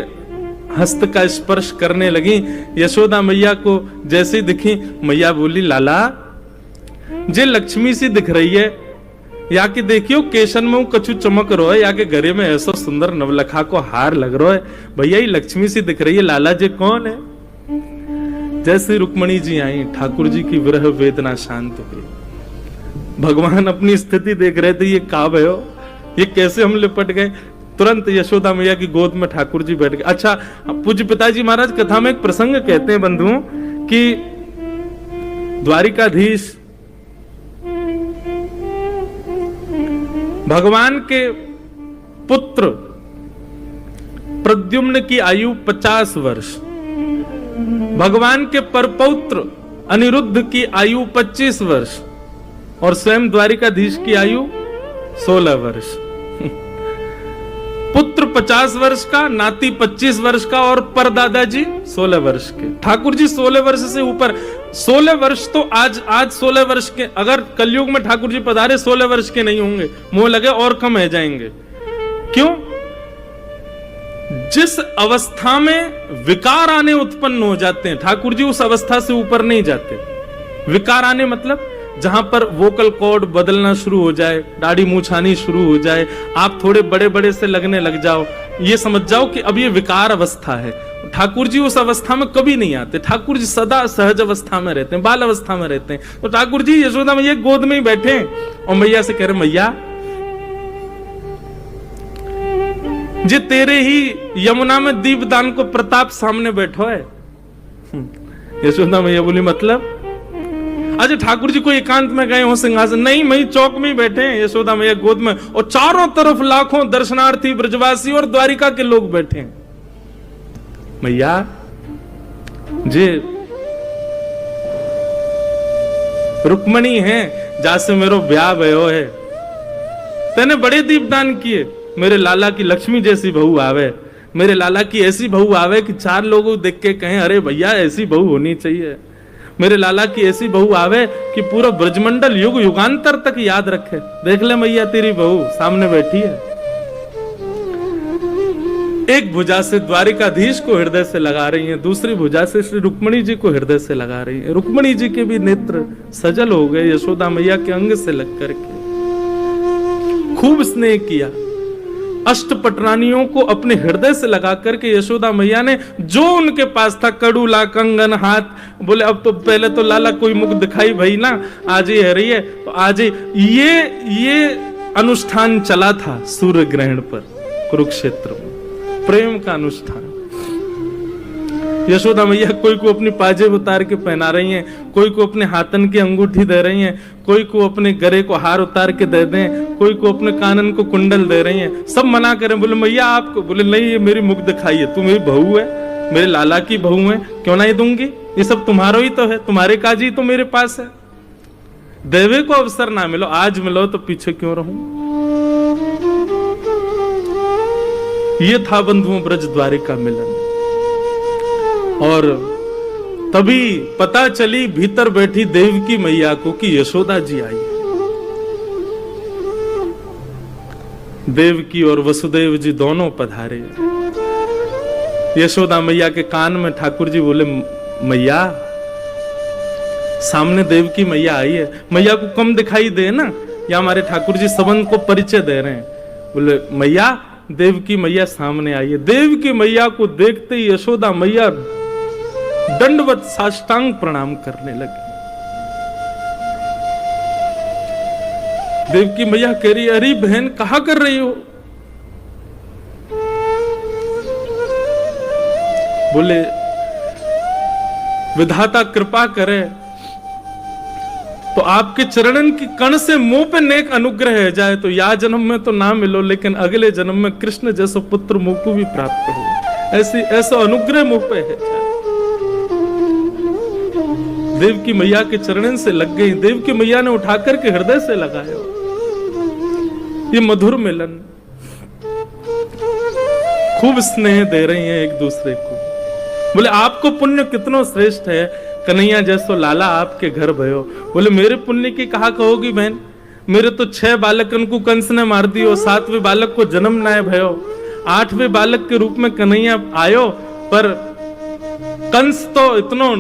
हस्त का स्पर्श करने लगी। यशोदा मैया को जैसे दिखी, मैया बोली लाला जे लक्ष्मी सी दिख रही है, या कि देखियो केशन में कछु चमक रो है, या के घरे में ऐसा सुंदर नवलखा को हार लग रहा है, भैया ये लक्ष्मी सी दिख रही है, लाला जे कौन है? जैसे रुक्मणी जी आई, ठाकुर जी की विरह वेदना शांत हुई। भगवान अपनी स्थिति देख रहे थे, ये काब है, ये कैसे हम लिपट गए। तुरंत यशोदा मैया की गोद में ठाकुर जी बैठ गए। अच्छा, पूज्य पिताजी महाराज कथा में एक प्रसंग कहते हैं बंधुओं कि द्वारिकाधीश भगवान के पुत्र प्रद्युम्न की आयु 50 वर्ष, भगवान के परपौत्र अनिरुद्ध की आयु 25 वर्ष और स्वयं द्वारिकाधीश की आयु 16 वर्ष। पुत्र 50 वर्ष का, नाती 25 वर्ष का और परदादा जी 16 वर्ष के। ठाकुर जी 16 वर्ष से ऊपर, 16 वर्ष तो आज 16 वर्ष के, अगर कलयुग में ठाकुर जी पधारे 16 वर्ष के नहीं होंगे, मुंह लगे और कम है जाएंगे। क्यों? जिस अवस्था में विकार आने उत्पन्न हो जाते हैं, ठाकुर जी उस अवस्था से ऊपर नहीं जाते। विकार आने मतलब जहां पर वोकल कॉर्ड बदलना शुरू हो जाए, दाढ़ी मूंछ आनी शुरू हो जाए, आप थोड़े बड़े बड़े से लगने लग जाओ, ये समझ जाओ कि अब ये विकार अवस्था है। ठाकुर जी उस अवस्था में कभी नहीं आते। ठाकुर जी सदा सहज अवस्था में रहते हैं, बाल अवस्था में रहते हैं। तो ठाकुर जी यशोदा मैया गोद में ही बैठे हैं और मैया से कह रहे, मैया जे तेरे ही यमुना में दीपदान को प्रताप सामने बैठो है। यशोदा मैया बोली मतलब? अच्छा, ठाकुर जी को एकांत में गए हो सिंहासन? नहीं, वही चौक में ही बैठे हैं यशोदा मैया गोद में, और चारों तरफ लाखों दर्शनार्थी ब्रजवासी और द्वारिका के लोग बैठे हैं। मैया जे रुक्मणी है जासे मेरो ब्याह भयो है, तेने बड़े दीपदान किए, मेरे लाला की लक्ष्मी जैसी बहू आवे, मेरे लाला की ऐसी बहू आवे कि 4 लोग देख के कहें अरे भैया ऐसी बहू होनी चाहिए। मेरे लाला की ऐसी बहू आवे कि पूरा ब्रजमंडल युग युगांतर तक याद रखे। देख ले मैया तेरी बहू सामने बैठी है। एक भुजा से द्वारिकाधीश को हृदय से लगा रही हैं, दूसरी भुजा से श्री रुक्मणी जी को हृदय से लगा रही हैं। रुक्मणी जी के भी नेत्र सजल हो गए यशोदा मैया के अंग से लग करके। खूब स्नेह किया, अष्टपटरानियों को अपने हृदय से लगा करके यशोदा मैया ने जो उनके पास था, कड़ूला, कंगन, हाथ, बोले अब तो पहले तो लाला कोई मुख दिखाई भाई ना, आज ही है रही है तो आज ही। ये अनुष्ठान चला था सूर्य ग्रहण पर कुरुक्षेत्र में, प्रेम का अनुष्ठान। यशोदा मैया कोई को अपनी पाजेब उतार के पहना रही हैं, कोई को अपने हाथन की अंगूठी दे रही हैं, कोई को अपने गले को हार उतार के दे दें, कोई को अपने कानन को कुंडल दे रही हैं। सब मना करें, बोले मैया आपको, बोले नहीं ये मेरी मुख दिखाई है, तू मेरी बहू है, मेरे लाला की बहू है, क्यों नहीं दूंगी, ये सब तुम्हारा ही तो है, तुम्हारे काजी तो मेरे पास है। देवे को अवसर ना मिलो, आज मिलो तो पीछे क्यों रहूं। ये था बंधुओं ब्रज द्वारिका मिलन। और तभी पता चली भीतर बैठी देवकी मैया को कि यशोदा जी आई। देवकी और वसुदेव जी दोनों पधारे। यशोदा मैया के कान में ठाकुर जी बोले, मैया सामने देवकी मैया आई है। मैया को कम दिखाई दे ना, या हमारे ठाकुर जी संबंध को परिचय दे रहे हैं। बोले मैया, देवकी मैया सामने आई है। देवकी मैया को देखते ही यशोदा मैया दंडवत साष्टांग प्रणाम करने लगी। देवकी मैया कह रही, अरे बहन कहा कर रही हो? बोले विधाता कृपा करे तो आपके चरणन की कण से मुंह पे नेक अनुग्रह है जाए तो या जन्म में तो ना मिलो, लेकिन अगले जन्म में कृष्ण जैसा पुत्र मुंह को भी प्राप्त हो। ऐसा अनुग्रह मुंह पे है जाए। देवकी मैया के चरणन से लग गई। देवकी मैया ने उठाकर के हृदय से लगाया। ये मधुर मिलन, खूब स्नेह दे रही हैं एक दूसरे को। बोले आपको पुण्य कितना श्रेष्ठ है, कन्हैया जैसो लाला आपके घर भयो। बोले मेरे पुण्य की कहा कहोगी बहन, मेरे तो 6 बालकन को कंस ने मार दियो, 7वें बालक को जन्म ना भयो, 8वें बालक के रूप में कन्हैया आयो, पर कंस तो इतना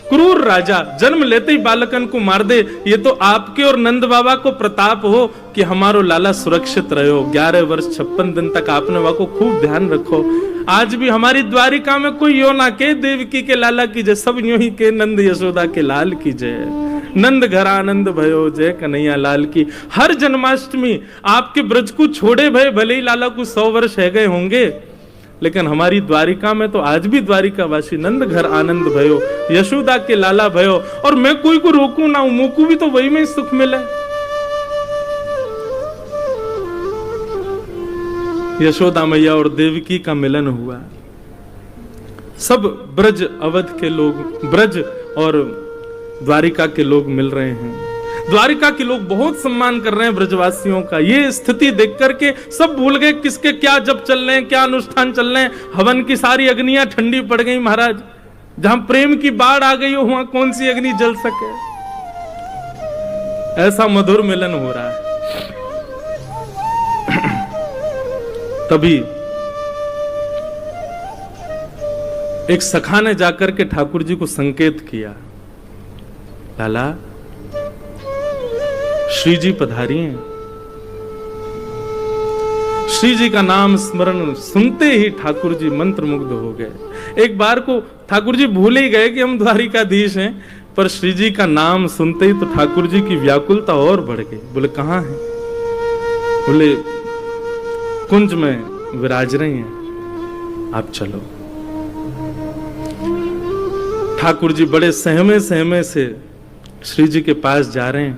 क्रूर राजा जन्म लेते ही बालकन को मार दे। ये तो आपके और नंद बाबा को प्रताप हो कि हमारो लाला सुरक्षित रहो। 11 वर्ष 56 दिन तक आपने वह को खूब ध्यान रखो। आज भी हमारी द्वारिका में कोई यो ना के देवकी के लाला की जय, सब यूं ही के नंद यशोदा के लाल की जय। नंद घर आनंद भयो जय कन्हैया लाल की। हर जन्माष्टमी आपके ब्रज को छोड़े भय, भले ही लाला को 100 वर्ष है गए होंगे, लेकिन हमारी द्वारिका में तो आज भी द्वारिकावासी नंद घर आनंद भयो, यशोदा के लाला भयो। और मैं कोई को रोकू ना हूं, मुझको भी तो वही में सुख मिले। यशोदा मैया और देवकी का मिलन हुआ। सब ब्रज अवध के लोग, ब्रज और द्वारिका के लोग मिल रहे हैं। द्वारिका के लोग बहुत सम्मान कर रहे हैं ब्रजवासियों का। ये स्थिति देख करके सब भूल गए किसके क्या जब चल रहे हैं, क्या अनुष्ठान चल रहे हैं। हवन की सारी अग्नियां ठंडी पड़ गई महाराज। जहां प्रेम की बाढ़ आ गई हो वहां कौन सी अग्नि जल सके। ऐसा मधुर मिलन हो रहा है। तभी एक सखा ने जाकर के ठाकुर जी को संकेत किया, लाला श्री जी पधारी हैं। श्री जी का नाम स्मरण सुनते ही ठाकुर जी मंत्रमुग्ध हो गए। एक बार को ठाकुर जी भूल ही गए कि हम द्वारिकाधीश हैं, पर श्री जी का नाम सुनते ही तो ठाकुर जी की व्याकुलता और बढ़ गई। बोले कहां है? बोले कुंज में विराज रही हैं, आप चलो। ठाकुर जी बड़े सहमे सहमे से श्री जी के पास जा रहे हैं।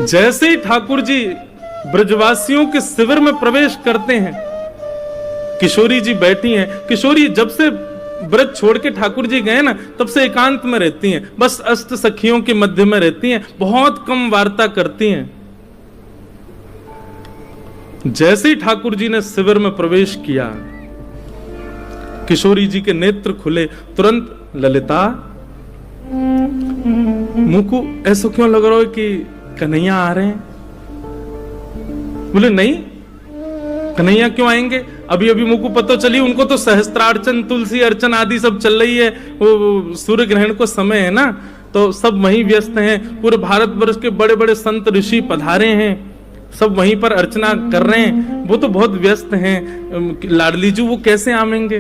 जैसे ही ठाकुर जी ब्रजवासियों के शिविर में प्रवेश करते हैं, किशोरी जी बैठी हैं। किशोरी जब से ब्रज छोड़ के ठाकुर जी गए ना, तब से एकांत में रहती हैं, बस अष्ट सखियों के मध्य में रहती हैं, बहुत कम वार्ता करती हैं। जैसे ही ठाकुर जी ने शिविर में प्रवेश किया, किशोरी जी के नेत्र खुले। तुरंत ललिता, मुंह को ऐसा क्यों लग रहा है कि कन्हैया आ रहे हैं? बोले नहीं, कन्हैया क्यों आएंगे? अभी अभी मुझको पता चली उनको तो सहस्त्रार्चन, तुलसी अर्चन आदि सब चल रही है। वो सूर्य ग्रहण को समय है ना, तो सब वहीं व्यस्त हैं। पूरे भारतवर्ष के बड़े बड़े संत ऋषि पधारे हैं, सब वहीं पर अर्चना कर रहे हैं। वो तो बहुत व्यस्त हैं। लाडली जी वो कैसे आवेंगे?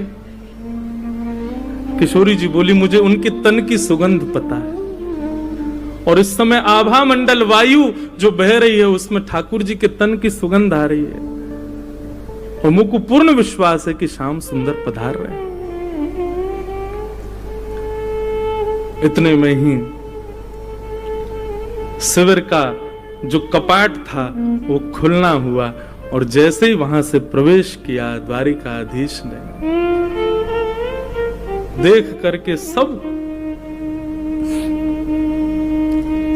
किशोरी जी बोली, मुझे उनके तन की सुगंध पता है, और इस समय आभा मंडल वायु जो बह रही है उसमें ठाकुर जी के तन की सुगंध आ रही है, और मुझको पूर्ण विश्वास है कि श्याम सुंदर पधार रहे हैं। इतने में ही शिविर का जो कपाट था वो खुलना हुआ, और जैसे ही वहां से प्रवेश किया द्वारिकाधीश ने, देख करके सब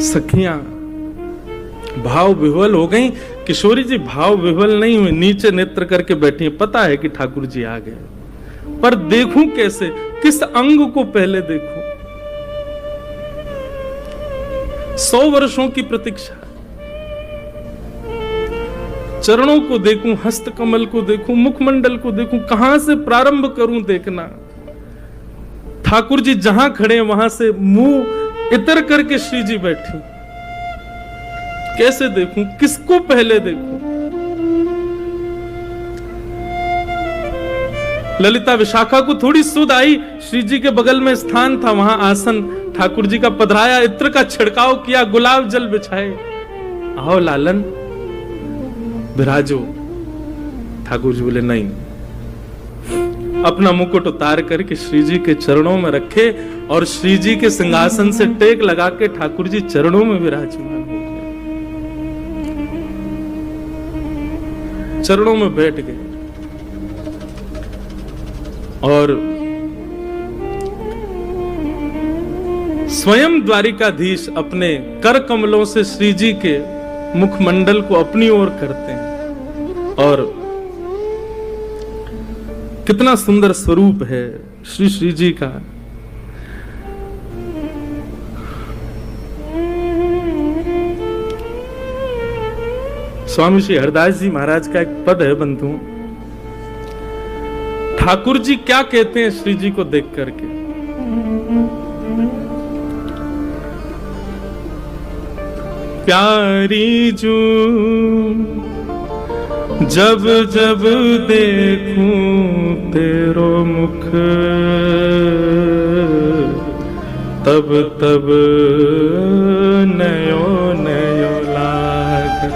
सखियां भाव विह्वल हो गई। किशोरी जी भाव विह्वल नहीं हुई, नीचे नेत्र करके बैठी है। पता है कि ठाकुर जी आ गए, पर देखूं कैसे, किस अंग को पहले देखूं? 100 वर्षों की प्रतीक्षा। चरणों को देखूं, हस्त कमल को देखूं, मुखमंडल को देखूं, कहां से प्रारंभ करूं देखना? ठाकुर जी जहां खड़े वहां से मुंह इतर करके श्री जी बैठी। कैसे देखूं, किसको पहले देखूं? ललिता विशाखा को थोड़ी सुध आई, श्री जी के बगल में स्थान था, वहां आसन ठाकुर जी का पधराया, इत्र का छिड़काव किया, गुलाब जल बिछाए। आओ लालन विराजो। ठाकुर जी बोले नहीं। अपना मुकुट उतार करके श्री जी के चरणों में रखे और श्री जी के सिंहासन से टेक लगा के ठाकुर जी चरणों में विराजमान हो गए, चरणों में बैठ गए। और स्वयं द्वारिकाधीश अपने कर कमलों से श्री जी के मुखमंडल को अपनी ओर करते हैं। और कितना सुंदर स्वरूप है श्री जी का। स्वामी श्री हरदास जी महाराज का एक पद है बंधु, ठाकुर जी क्या कहते हैं श्री जी को देख करके? प्यारी जू जब जब देखूं तेरो मुख, तब तब नयो नयो लागत।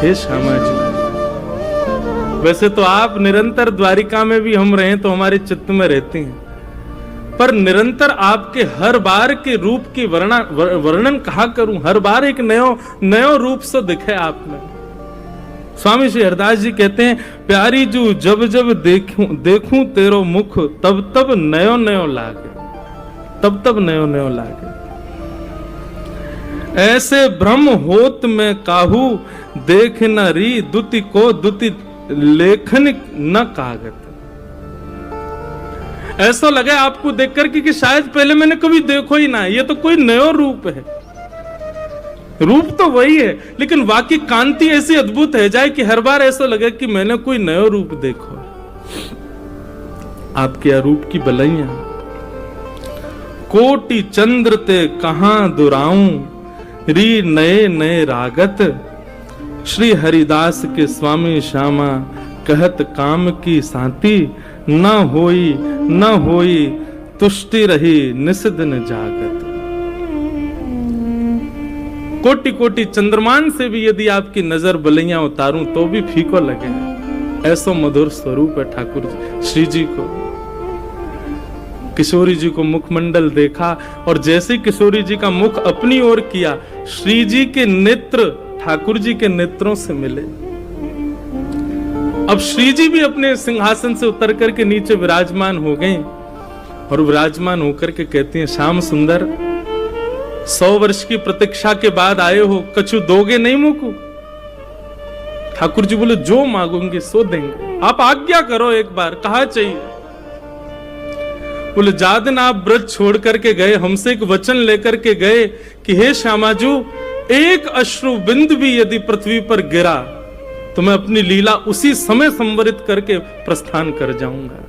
हे श्यामा जी, वैसे तो आप निरंतर द्वारिका में भी हम रहें तो हमारे चित्त में रहते हैं, पर निरंतर आपके हर बार के रूप की वर्णन कहा करूं? हर बार एक नयो रूप से दिखे आप में। स्वामी श्री हरदास जी कहते हैं, प्यारी जू जब जब देखूं तेरो मुख, तब तब नयो नयो लागे, तब तब नयो नयो लागे। ऐसे भ्रम होत में काहू, देख न री दुति को दुति लेखन न कागत। ऐसा लगे आपको देखकर कि शायद पहले मैंने कभी देखो ही ना, ये तो कोई नयो रूप है। रूप तो वही है, लेकिन वाकई कांति ऐसी अद्भुत है जाए कि हर बार ऐसा लगे कि मैंने कोई नयो रूप देखो। आपके रूप की बलैया कोटि चंद्र ते कहां दुराऊं, री नए नए रागत। श्री हरिदास के स्वामी श्यामा कहत काम की सांति, न होई तुष्टि रही निस दिन जागत। कोटि कोटि चंद्रमान से भी यदि आपकी नजर बलैया उतारूं तो भी फीको लगे, ऐसा मधुर स्वरूप है ठाकुर जी। श्री जी को, किशोरी जी को मुखमंडल देखा और जैसे किशोरी जी का मुख अपनी ओर किया, श्री जी के नेत्र ठाकुर जी के नेत्रों से मिले। अब श्री जी भी अपने सिंहासन से उतर करके नीचे विराजमान हो गए और विराजमान होकर के कहती हैं, श्याम सुंदर 100 वर्ष की प्रतीक्षा के बाद आए हो, कछु दोगे नहीं मुझको? ठाकुर जी बोले, जो मांगोगे सो देंगे, आप आज्ञा करो एक बार, कहा चाहिए? बोले, जादिन आप ब्रज छोड़ करके गए, हमसे एक वचन लेकर के गए कि हे श्यामाजू, एक अश्रु बिंद भी यदि पृथ्वी पर गिरा तो मैं अपनी लीला उसी समय संवरित करके प्रस्थान कर जाऊंगा।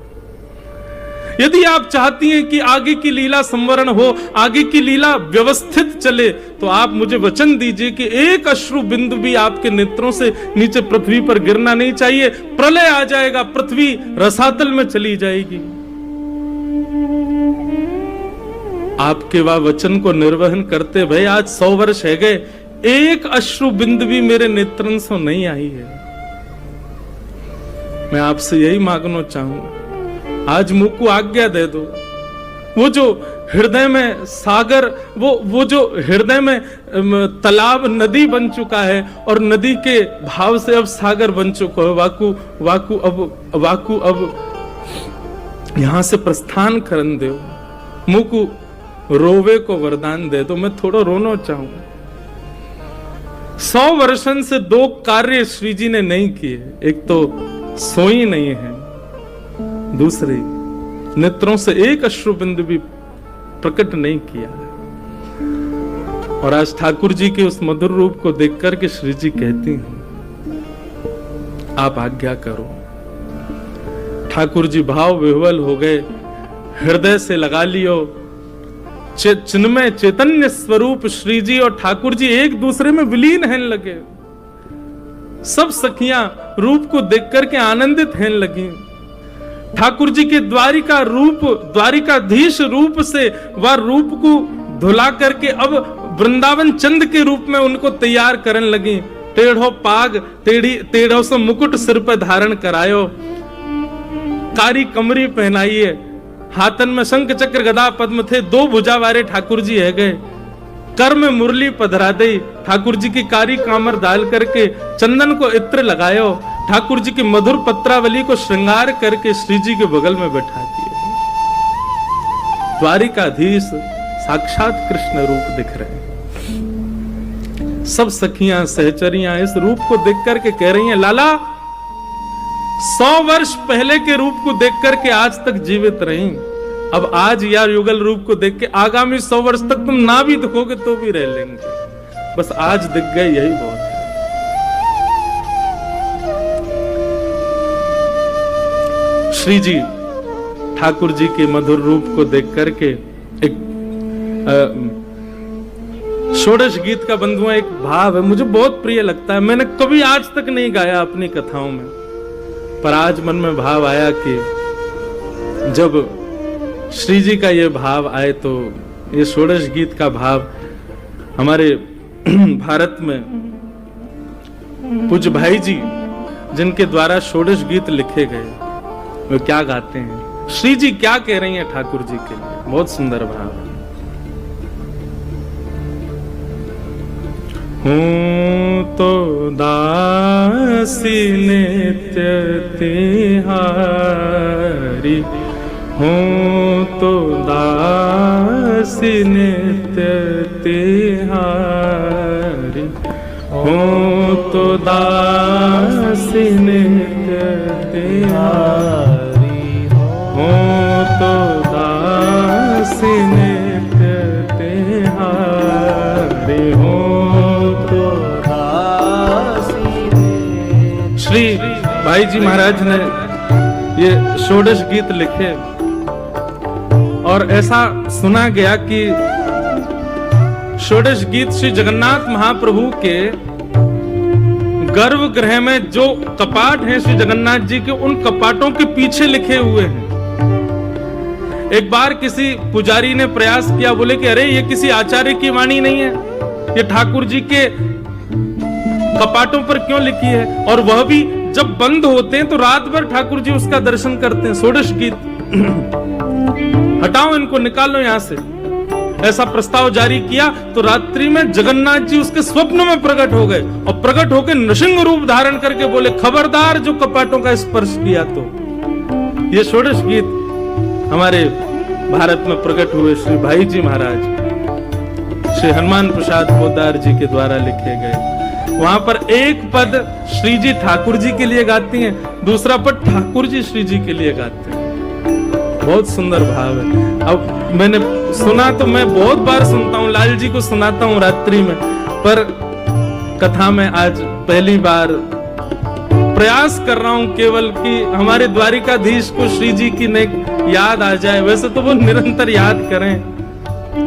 यदि आप चाहती हैं कि आगे की लीला संवरण हो, आगे की लीला व्यवस्थित चले, तो आप मुझे वचन दीजिए कि एक अश्रु बिंदु भी आपके नेत्रों से नीचे पृथ्वी पर गिरना नहीं चाहिए। प्रलय आ जाएगा, पृथ्वी रसातल में चली जाएगी। आपके वह वचन को निर्वहन करते भाई आज 100 वर्ष है गए, एक अश्रु बिंदु भी मेरे नेत्रन से नहीं आई है। मैं आपसे यही मांगना चाहूंगा, आज मुझ को आज्ञा दे दो। वो जो हृदय में सागर, वो जो हृदय में तालाब नदी बन चुका है और नदी के भाव से अब सागर बन चुका है, वाकु अब यहां से प्रस्थान करन दो। मुझ को रोवे को वरदान दे दो, मैं थोड़ा रोना चाहूंगा। 100 वर्षन से 2 कार्य श्री जी ने नहीं किए। एक तो सोई नहीं है, दूसरी नेत्रों से एक अश्रुबिंदु भी प्रकट नहीं किया है। और आज ठाकुर जी के उस मधुर रूप को देख करके श्री जी कहती हैं, आप आज्ञा करो। ठाकुर जी भाव विह्वल हो गए, हृदय से लगा लियो। चिन्मय चैतन्य स्वरूप श्री जी और ठाकुर जी एक दूसरे में विलीन हैं लगे। सब सखियां रूप को देख करके आनंदित हैं लगी। ठाकुर जी के द्वारिका रूप, द्वारिकाधीश रूप से वह रूप को धुला करके अब वृंदावन चंद के रूप में उनको तैयार करने लगी। टेढ़ो पाग, टेढ़ो से मुकुट सिर पर धारण करायो, कारी कमरी पहनाइए, हाथन में शंख चक्र गदा पद्म थे, 2 भुजा वाले ठाकुर जी है गए। कर में मुरली पधरा दई, ठाकुर जी की कारी कामर डाल करके चंदन को इत्र लगायो, ठाकुर जी की मधुर पत्रावली को श्रृंगार करके श्री जी के बगल में बैठा दिए। द्वारिकाधीश साक्षात कृष्ण रूप दिख रहे हैं। सब सखियां सहचरियां इस रूप को देख करके कह रही हैं, लाला 100 वर्ष पहले के रूप को देख करके आज तक जीवित रही, अब आज यार युगल रूप को देख के आगामी 100 वर्ष तक तुम ना भी दिखोगे तो भी रह लेंगे, बस आज दिख गए यही बहुत है। श्री जी ठाकुर जी के मधुर रूप को देख करके एक षोडश गीत का बंधुआ एक भाव है, मुझे बहुत प्रिय लगता है। मैंने कभी आज तक नहीं गाया अपनी कथाओं में, पर आज मन में भाव आया कि जब श्री जी का ये भाव आए तो ये षोडश गीत का भाव हमारे भारत में पूज्य भाई जी जिनके द्वारा षोडश गीत लिखे गए वे क्या गाते हैं, श्री जी क्या कह रही हैं ठाकुर जी के लिए, बहुत सुंदर भाव है। हूँ तो दासी नित्य तिहारी, हूँ तो दासी नित्य तिहारी, हूँ तो दासी नित्य तिहारी, हूँ तो दासी नित्य तिहारी, श्री भाई जी महाराज ने ये षोडश गीत लिखे और ऐसा सुना गया कि षोडश गीत श्री जगन्नाथ महाप्रभु के गर्भगृह में जो कपाट हैं श्री जगन्नाथ जी के, उन कपाटों के पीछे लिखे हुए हैं। एक बार किसी पुजारी ने प्रयास किया, बोले कि अरे ये किसी आचार्य की वाणी नहीं है, ये ठाकुर जी के कपाटों पर क्यों लिखी है, और वह भी जब बंद होते हैं तो रात भर ठाकुर जी उसका दर्शन करते हैं। षोडश गीत हटाओ, इनको निकालो यहां से, ऐसा प्रस्ताव जारी किया तो रात्रि में जगन्नाथ जी उसके स्वप्न में प्रकट हो गए और प्रकट होकर नृसिंह रूप धारण करके बोले, खबरदार जो कपाटों का स्पर्श किया तो। ये षोडश गीत हमारे भारत में प्रकट हुए श्री भाई जी महाराज श्री हनुमान प्रसाद पोद्दार जी के द्वारा लिखे गए। वहां पर एक पद श्री जी ठाकुर जी के लिए गाती हैं, दूसरा पद ठाकुर जी श्री जी के लिए गाते हैं। बहुत सुंदर भाव है। अब मैंने सुना तो मैं बहुत बार सुनता हूँ, लाल जी को सुनाता हूँ रात्रि में, पर कथा में आज पहली बार प्रयास कर रहा हूँ केवल कि हमारे द्वारिकाधीश को श्री जी की याद आ जाए। वैसे तो वो निरंतर याद करें,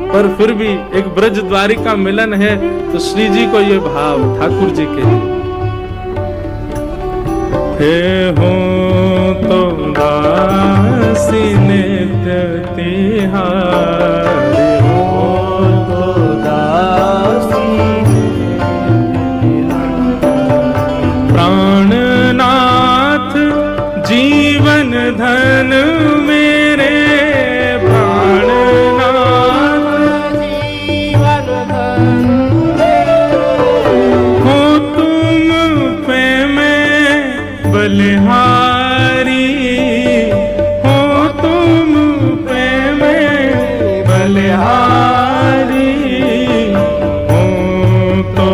पर फिर भी एक ब्रज द्वारिका मिलन है तो श्री जी को ये भाव ठाकुर जी के लिए। हे हो तो दासी नित्य तिहारी, हो तो दासी प्राणनाथ जीवन धन मेरे, बलिहारी हो तुम पे में बलिहारी, हो तो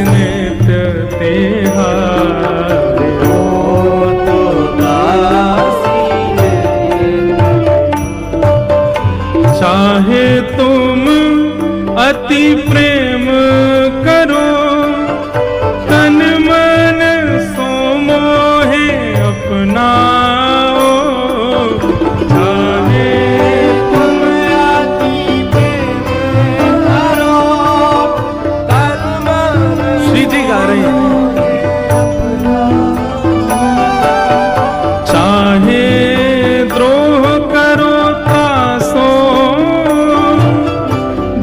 नित्य तिहारे, हो तो दासी चाहे तुम अति प्रेम करो, तन मन सो मोहे अपनाओ। चाहे तुम अति प्रेम करो, तन मन श्री जी गा रही हैं, चाहे द्रोह करो तासो,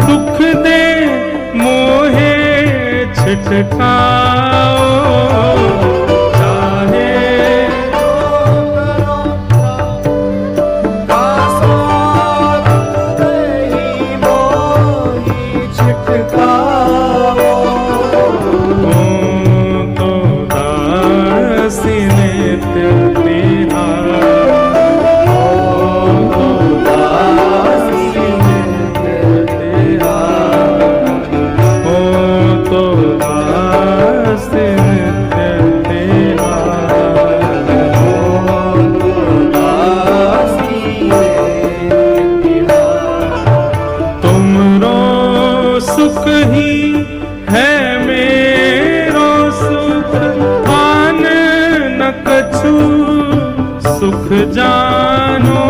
दुख दे मोहे छिटकाओ। चाहे दासो नहीं मोही छिटकाओ। हो तो दासी नित्य तिहारे, हो तो दासी नित्य तिहारे। हो तो दासी नित्य तिहारे। हो तो दासी नित्य तिहारे। तुमरो सुख ही है मेरो सुख, आन न कछु सुख जानो।